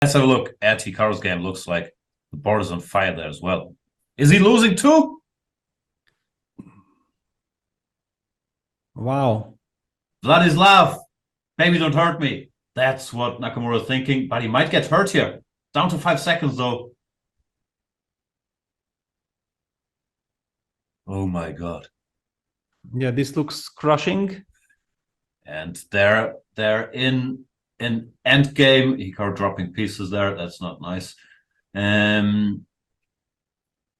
Let's have a look at Hikaru's game. Looks like the board is on fire there as well. Is he losing too? Wow. Vladislav, maybe don't hurt me. That's what Nakamura is thinking, but he might get hurt here. Down to 5 seconds though. Oh my god. Yeah, this looks crushing. And they're in end game. Hikaru dropping pieces there. That's not nice.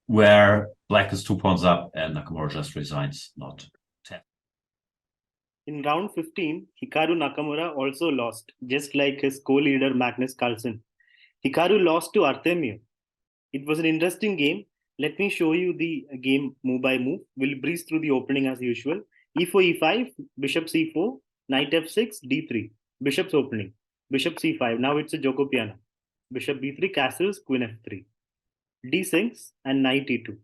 Where black is 2 pawns up and Nakamura just resigns, not 10. In round 15, Hikaru Nakamura also lost, just like his co-leader Magnus Carlsen. Hikaru lost to Artemiev. It was an interesting game. Let me show you the game move by move. We'll breeze through the opening as usual. E4, E5, Bishop C4, Knight F6, D3. Bishop's opening. Bishop C5. Now it's a Joko piano. Bishop B3, castles, Queen F3. D6 and Knight E2.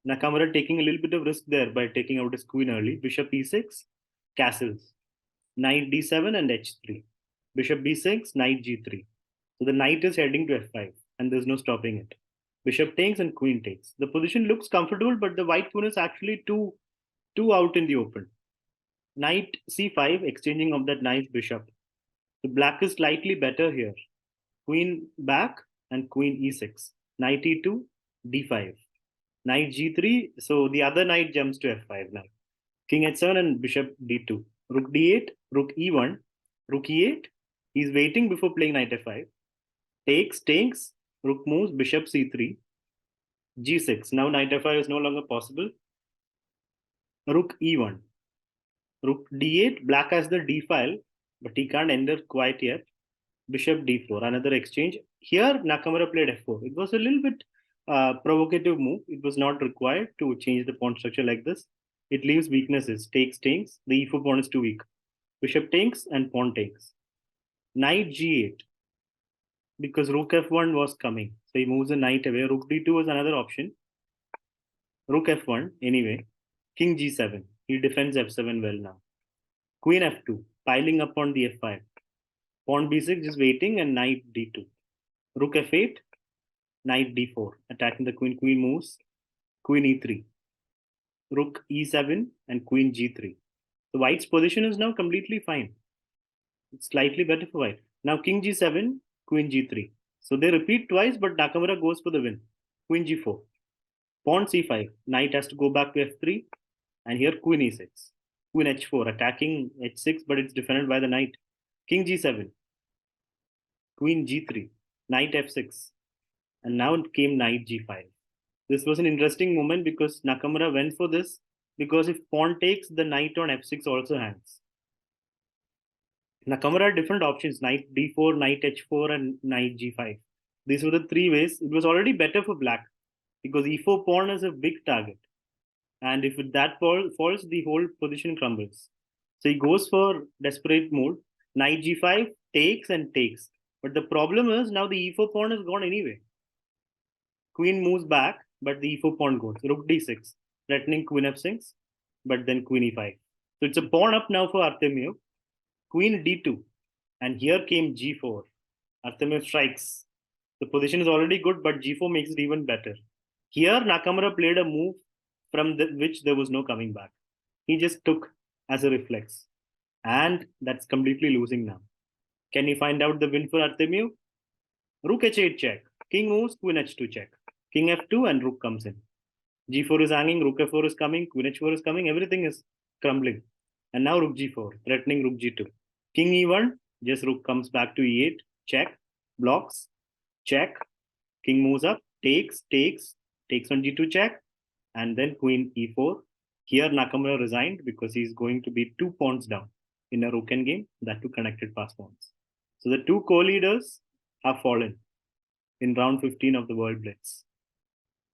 Nakamura taking a little bit of risk there by taking out his queen early. Bishop E6, castles. Knight D7 and H3. Bishop B6, Knight G3. So the knight is heading to F5 and there's no stopping it. Bishop takes and queen takes. The position looks comfortable, but the white queen is actually two out in the open. Knight C5, exchanging of that nice bishop. The black is slightly better here. Queen back and queen E6. Knight E2, D5. Knight G3, so the other knight jumps to F5 now. King H7 and bishop D2. Rook D8, rook E1, rook E8. He's waiting before playing knight F5. Takes, rook moves, bishop C3, G6. Now knight F5 is no longer possible. Rook E1, rook D8. Black has the D file, but he can't enter quite yet. Bishop D4, another exchange. Here Nakamura played F4. It was a little bit provocative move. It was not required to change the pawn structure like this. It leaves weaknesses. Takes. The E4 pawn is too weak. Bishop takes and pawn takes. Knight G8. Because rook F1 was coming. So he moves the knight away. Rook D2 is another option. Rook F1 anyway. King G7. He defends F7 well now. Queen F2. Piling up on the F5. Pawn B6 just waiting and knight D2. Rook F8. Knight D4. Attacking the queen. Queen moves. Queen E3. Rook E7 and Queen G3. The white's position is now completely fine. It's slightly better for white. Now King G7, Queen G3. So they repeat twice, but Nakamura goes for the win. Queen G4. Pawn C5. Knight has to go back to F3. And here Queen E6. Queen H4. Attacking H6, but it's defended by the knight. King G7. Queen G3. Knight F6. And now it came Knight G5. This was an interesting moment because Nakamura went for this. Because if pawn takes, the knight on F6 also hangs. Nakamura had different options. Knight D4, Knight H4 and Knight G5. These were the three ways. It was already better for black. Because E4 pawn is a big target. And if that falls, the whole position crumbles. So he goes for desperate mode. Knight G5 takes and takes. But the problem is now the E4 pawn is gone anyway. Queen moves back, but the E4 pawn goes. Rook D6, threatening Queen F6, but then Queen E5. So it's a pawn up now for Artemiev. Queen D2, and here came G4. Artemiev strikes. The position is already good, but G4 makes it even better. Here, Nakamura played a move from which there was no coming back. He just took as a reflex. And that's completely losing now. Can you find out the win for Artemiev? Rook H8 check. King moves, Queen H2 check. King F2 and Rook comes in. G4 is hanging, Rook F4 is coming, Queen H4 is coming, everything is crumbling. And now Rook G4, threatening Rook G2. King E1, just Rook comes back to E8, check, blocks, check. King moves up, takes on G2 check, and then Queen E4. Here Nakamura resigned because he's going to be 2 pawns down in a rook endgame, that 2 connected pass pawns. So the 2 co-leaders have fallen in round 15 of the World Blitz.